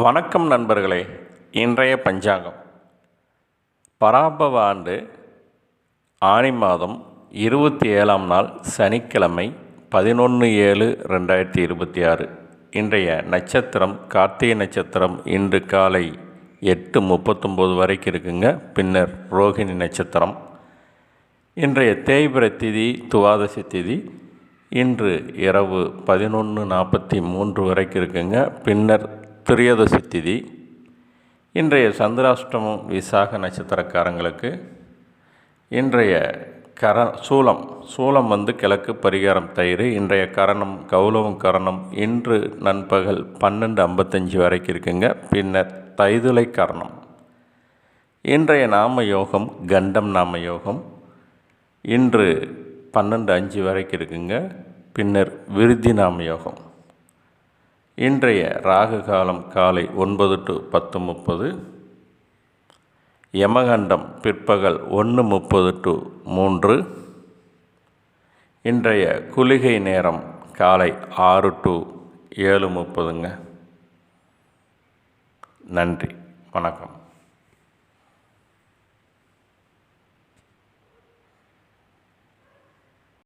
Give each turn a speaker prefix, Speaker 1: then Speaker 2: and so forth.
Speaker 1: வணக்கம் நண்பர்களே. இன்றைய பஞ்சாங்கம் பராபவ ஆண்டு ஆனி மாதம் 27ஆம் நாள் சனிக்கிழமை 11/7/2026. இன்றைய நட்சத்திரம் கார்த்திகை நட்சத்திரம். இன்று காலை 8:39 வரைக்கும் இருக்குங்க. பின்னர் ரோகிணி நட்சத்திரம். இன்றைய தேய்பிறை திதி துவாதசி திதி. இன்று இரவு 11:43 வரைக்கும் இருக்குங்க. பின்னர் திரியோதசி திதி. இன்றைய சந்திராஷ்டமம் விசாக நட்சத்திரக்காரங்களுக்கு. இன்றைய சூலம் கிழக்கு பரிகாரம் தயிர். இன்றைய கரணம் கௌலவம் கரணம். இன்று நண்பகல் 12:55 வரைக்கும் இருக்குங்க. பின்னர் தைதுளை கரணம். இன்றைய நாம யோகம் கண்டம் நாம யோகம். இன்று 12:05 வரைக்கும் இருக்குங்க. பின்னர் விருத்தி நாம யோகம். இன்றைய ராகு காலம் காலை 9 to 10:30. யமகண்டம் பிற்பகல் 1:30 to 3. இன்றைய குளிகை நேரம் காலை 6 to 7:30. நன்றி, வணக்கம்.